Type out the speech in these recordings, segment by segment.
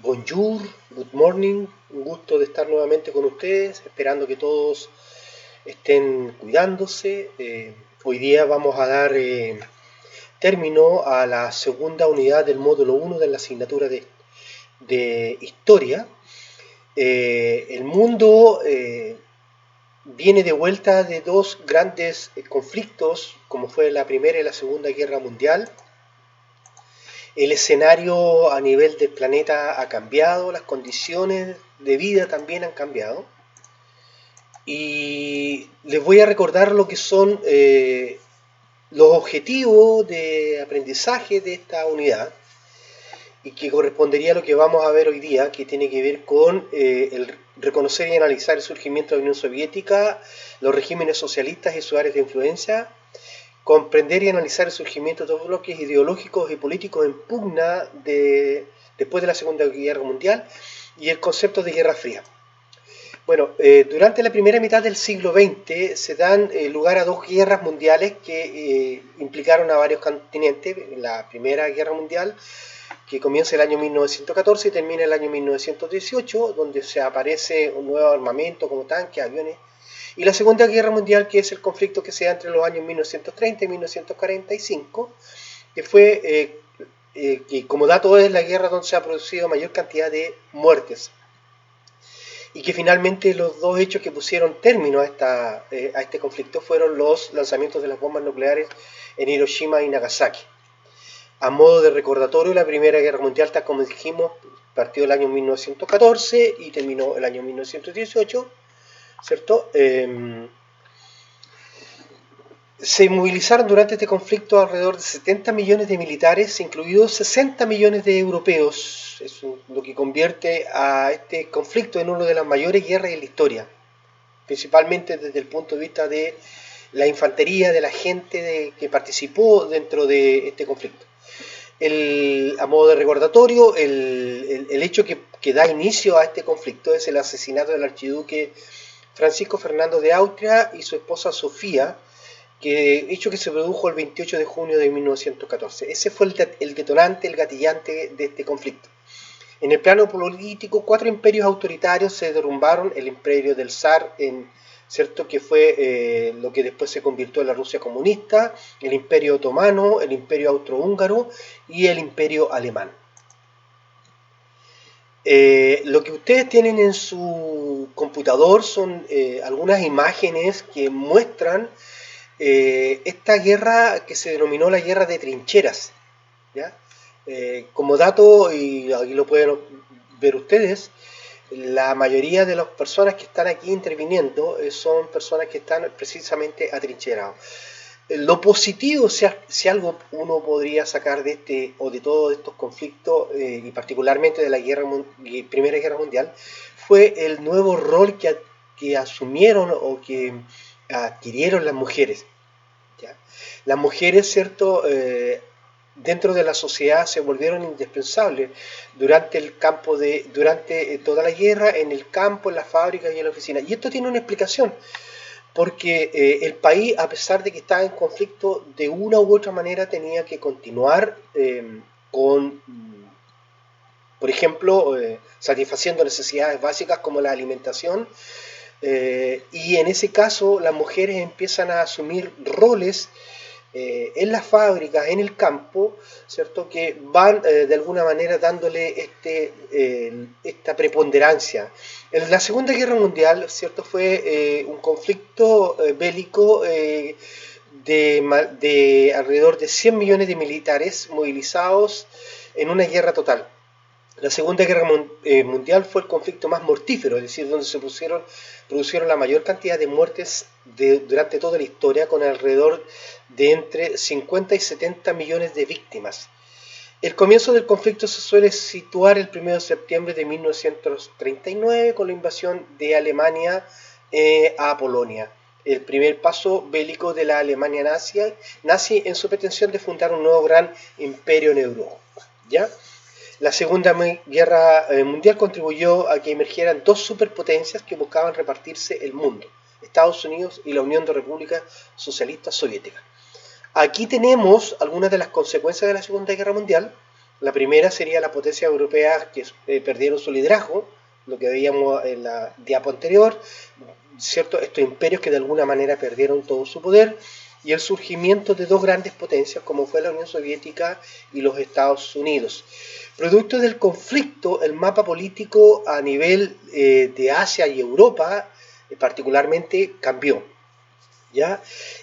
Bonjour, good morning, un gusto de estar nuevamente con ustedes, esperando que todos estén cuidándose. Hoy día vamos a dar término a la segunda unidad del módulo 1 de la asignatura de Historia. El mundo viene de vuelta de dos grandes conflictos, como fue la Primera y la Segunda Guerra Mundial. El escenario a nivel del planeta ha cambiado, las condiciones de vida también han cambiado. Y les voy a recordar lo que son los objetivos de aprendizaje de esta unidad y que correspondería a lo que vamos a ver hoy día, que tiene que ver con el reconocer y analizar el surgimiento de la Unión Soviética, los regímenes socialistas y sus áreas de influencia, comprender y analizar el surgimiento de dos bloques ideológicos y políticos en pugna después de la Segunda Guerra Mundial y el concepto de Guerra Fría. Bueno, durante la primera mitad del siglo XX se dan lugar a dos guerras mundiales que implicaron a varios continentes. La Primera Guerra Mundial, que comienza el año 1914 y termina el año 1918, donde se aparece un nuevo armamento como tanques, aviones. Y la Segunda Guerra Mundial, que es el conflicto que se da entre los años 1930 y 1945, que fue, que como dato es la guerra donde se ha producido mayor cantidad de muertes. Y que finalmente los dos hechos que pusieron término a este conflicto fueron los lanzamientos de las bombas nucleares en Hiroshima y Nagasaki. A modo de recordatorio, la Primera Guerra Mundial, tal como dijimos, partió el año 1914 y terminó el año 1918, ¿cierto? Se movilizaron durante este conflicto alrededor de 70 millones de militares, incluidos 60 millones de europeos, eso, lo que convierte a este conflicto en una de las mayores guerras en la historia, principalmente desde el punto de vista de la infantería, de la gente que participó dentro de este conflicto. A modo de recordatorio, el hecho que da inicio a este conflicto es el asesinato del archiduque Francisco Fernando de Austria y su esposa Sofía, hecho que se produjo el 28 de junio de 1914. Ese fue el detonante, el gatillante de este conflicto. En el plano político, cuatro imperios autoritarios se derrumbaron: el imperio del zar, ¿cierto?, que fue lo que después se convirtió en la Rusia comunista, el imperio otomano, el imperio austrohúngaro y el imperio alemán. Lo que ustedes tienen en su computador son algunas imágenes que muestran esta guerra que se denominó la guerra de trincheras, ¿ya? Como dato, y aquí lo pueden ver ustedes, la mayoría de las personas que están aquí interviniendo son personas que están precisamente atrincherados. Lo positivo, si algo uno podría sacar de este o de todos estos conflictos, y particularmente de la Primera Guerra Mundial, fue el nuevo rol que asumieron o que adquirieron las mujeres. ¿Ya? Las mujeres, ¿cierto?, dentro de la sociedad se volvieron indispensables durante toda la guerra, en el campo, en las fábricas y en la oficina. Y esto tiene una explicación, porque el país, a pesar de que estaba en conflicto, de una u otra manera tenía que continuar con, por ejemplo, satisfaciendo necesidades básicas como la alimentación, y en ese caso las mujeres empiezan a asumir roles en las fábricas, en el campo, ¿cierto?, que van de alguna manera dándole esta preponderancia. En la Segunda Guerra Mundial, ¿cierto?, fue un conflicto bélico de alrededor de 100 millones de militares movilizados en una guerra total. La Segunda Guerra Mundial fue el conflicto más mortífero, es decir, donde se produjeron la mayor cantidad de muertes durante toda la historia, con alrededor de entre 50 y 70 millones de víctimas. El comienzo del conflicto se suele situar el 1 de septiembre de 1939 con la invasión de Alemania a Polonia, el primer paso bélico de la Alemania nazi en su pretensión de fundar un nuevo gran imperio en Europa. ¿Ya? La Segunda Guerra Mundial contribuyó a que emergieran dos superpotencias que buscaban repartirse el mundo: Estados Unidos y la Unión de Repúblicas Socialistas Soviéticas. Aquí tenemos algunas de las consecuencias de la Segunda Guerra Mundial, La primera sería las potencias europeas que perdieron su liderazgo, lo que veíamos en la diapo anterior, ¿cierto? Estos imperios que de alguna manera perdieron todo su poder, y el surgimiento de dos grandes potencias como fue la Unión Soviética y los Estados Unidos. Producto del conflicto, el mapa político a nivel de Asia y Europa particularmente cambió, ¿ya?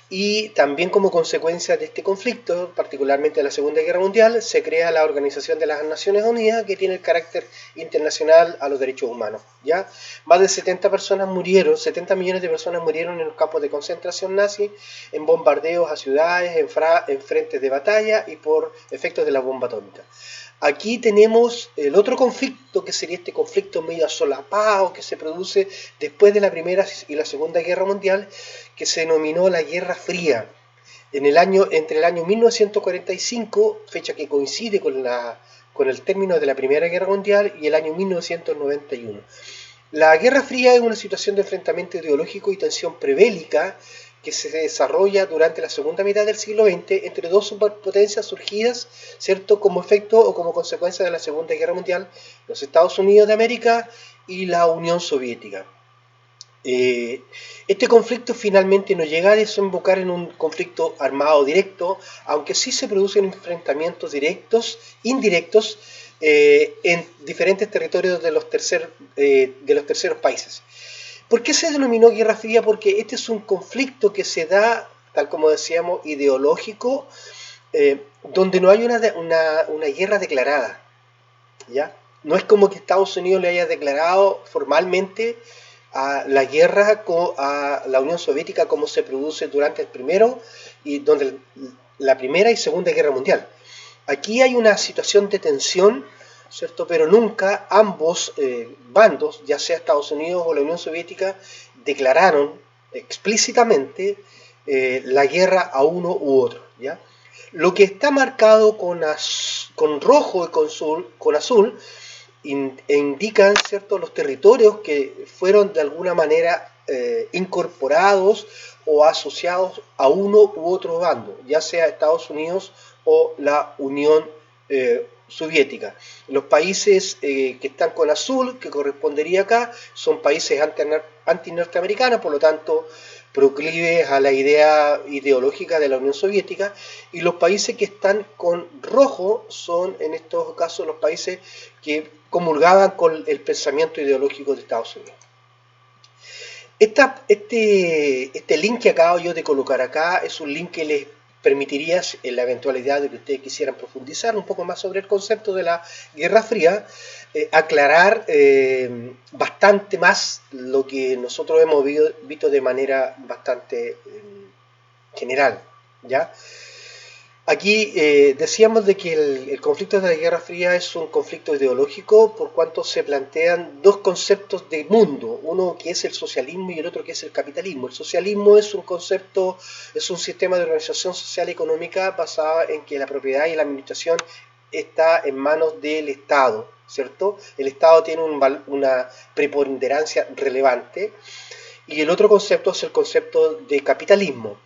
Y también como consecuencia de este conflicto, particularmente de la Segunda Guerra Mundial, se crea la Organización de las Naciones Unidas, que tiene el carácter internacional a los derechos humanos, ¿ya? Más de 70 personas murieron, 70 millones de personas murieron en los campos de concentración nazi, en bombardeos a ciudades, en frentes de batalla y por efectos de la bomba atómica. Aquí tenemos el otro conflicto, que sería este conflicto medio solapado que se produce después de la Primera y la Segunda Guerra Mundial, que se denominó la Guerra Fría, entre el año 1945, fecha que coincide con el término de la Primera Guerra Mundial, y el año 1991. La Guerra Fría es una situación de enfrentamiento ideológico y tensión prebélica que se desarrolla durante la segunda mitad del siglo XX entre dos superpotencias surgidas, ¿cierto?, como efecto o como consecuencia de la Segunda Guerra Mundial, los Estados Unidos de América y la Unión Soviética. Este conflicto finalmente no llega a desembocar en un conflicto armado directo, aunque sí se producen enfrentamientos indirectos, en diferentes territorios de los terceros países. ¿Por qué se denominó Guerra Fría? Porque este es un conflicto que se da, tal como decíamos, ideológico, donde no hay una guerra declarada, ¿ya? No es como que Estados Unidos le haya declarado formalmente a la guerra a la Unión Soviética como se produce durante la Primera y Segunda Guerra Mundial. Aquí hay una situación de tensión, ¿cierto? Pero nunca ambos bandos, ya sea Estados Unidos o la Unión Soviética, declararon explícitamente la guerra a uno u otro, ¿ya? Lo que está marcado con rojo y con azul indican, ¿cierto?, los territorios que fueron de alguna manera incorporados o asociados a uno u otro bando, ya sea Estados Unidos o la Unión Soviética. Los países que están con azul, que correspondería acá, son países anti-norteamericanos, por lo tanto proclives a la idea ideológica de la Unión Soviética, y los países que están con rojo son en estos casos los países que comulgaban con el pensamiento ideológico de Estados Unidos. Este link que acabo yo de colocar acá es un link que les permitiría, en la eventualidad de que ustedes quisieran profundizar un poco más sobre el concepto de la Guerra Fría, aclarar bastante más lo que nosotros hemos visto de manera bastante general, ¿ya? Aquí decíamos de que el conflicto de la Guerra Fría es un conflicto ideológico por cuanto se plantean dos conceptos de mundo, uno que es el socialismo y el otro que es el capitalismo. El socialismo es un sistema de organización social y económica basado en que la propiedad y la administración está en manos del Estado, ¿cierto? El Estado tiene una preponderancia relevante, y el otro concepto es el concepto de capitalismo.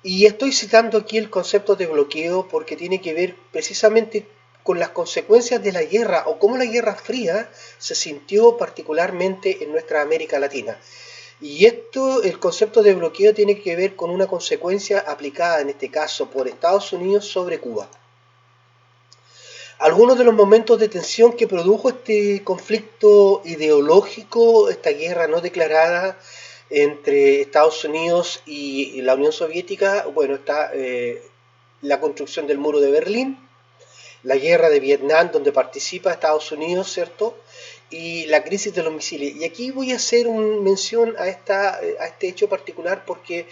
Y estoy citando aquí el concepto de bloqueo porque tiene que ver precisamente con las consecuencias de la guerra o cómo la Guerra Fría se sintió particularmente en nuestra América Latina. Y el concepto de bloqueo tiene que ver con una consecuencia aplicada en este caso por Estados Unidos sobre Cuba. Algunos de los momentos de tensión que produjo este conflicto ideológico, esta guerra no declarada entre Estados Unidos y la Unión Soviética, bueno, está la construcción del muro de Berlín, la guerra de Vietnam donde participa Estados Unidos, ¿cierto?, y la crisis de los misiles. Y aquí voy a hacer una mención a este hecho particular porque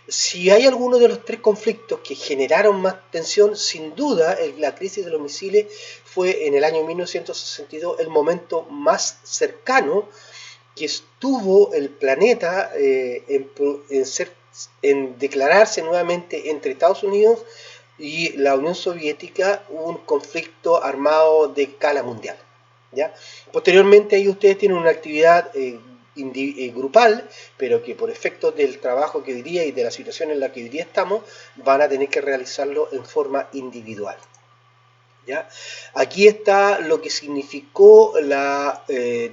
si hay alguno de los tres conflictos que generaron más tensión, sin duda la crisis de los misiles fue en el año 1962 el momento más cercano que estuvo el planeta en declararse nuevamente entre Estados Unidos y la Unión Soviética un conflicto armado de escala mundial, ¿ya? Posteriormente ahí ustedes tienen una actividad grupal, pero que por efectos del trabajo que hoy día y de la situación en la que hoy día estamos, van a tener que realizarlo en forma individual. ¿ya? Aquí está lo que significó la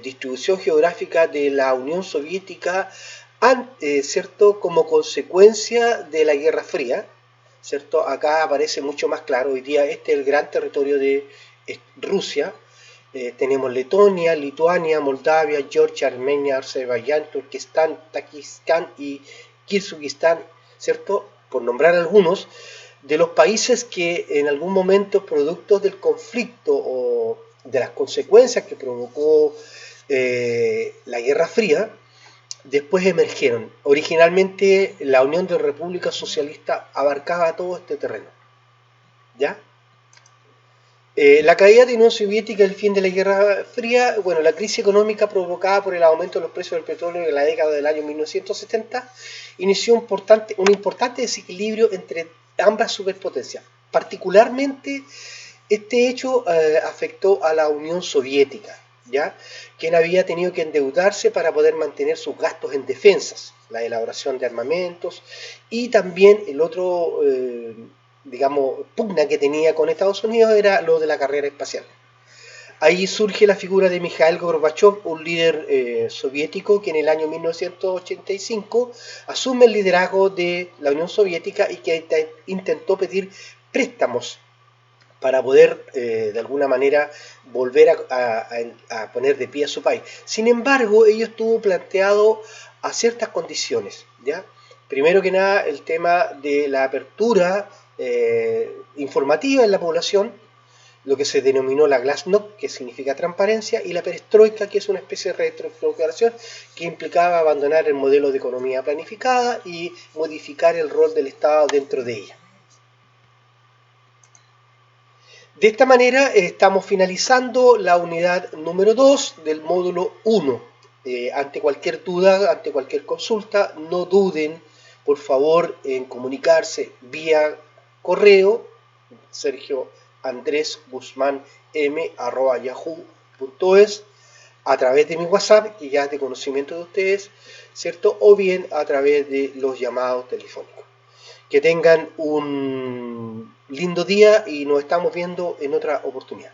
distribución geográfica de la Unión Soviética, ¿cierto? Como consecuencia de la Guerra Fría, ¿cierto? Acá aparece mucho más claro. Hoy día este es el gran territorio de Rusia. Tenemos Letonia, Lituania, Moldavia, Georgia, Armenia, Azerbaiyán, Turquestán, Tayikistán y Kirguistán, ¿cierto? Por nombrar algunos de los países que en algún momento, producto del conflicto o de las consecuencias que provocó la Guerra Fría, después emergieron. Originalmente la Unión de Repúblicas Socialistas abarcaba todo este terreno, ¿ya? La caída de la Unión Soviética y el fin de la Guerra Fría, bueno, la crisis económica provocada por el aumento de los precios del petróleo en la década del año 1970 inició un importante desequilibrio entre ambas superpotencias. Particularmente, este hecho afectó a la Unión Soviética, ¿ya? Quien había tenido que endeudarse para poder mantener sus gastos en defensas, la elaboración de armamentos y también el otro digamos, pugna que tenía con Estados Unidos era lo de la carrera espacial. Ahí surge la figura de Mikhail Gorbachev, un líder soviético que en el año 1985 asume el liderazgo de la Unión Soviética y que intentó pedir préstamos para poder de alguna manera volver a poner de pie a su país. Sin embargo, ello estuvo planteado a ciertas condiciones, ¿ya? Primero que nada, el tema de la apertura informativa en la población, lo que se denominó la glasnost, que significa transparencia, y la perestroika, que es una especie de reestructuración que implicaba abandonar el modelo de economía planificada y modificar el rol del Estado dentro de ella. De esta manera estamos finalizando la unidad número 2 del módulo 1. Ante cualquier duda, ante cualquier consulta, no duden, por favor, en comunicarse vía correo sergioandresguzmanm@yahoo.es, a través de mi WhatsApp, que ya es de conocimiento de ustedes, ¿cierto? O bien a través de los llamados telefónicos. Que tengan un lindo día y nos estamos viendo en otra oportunidad.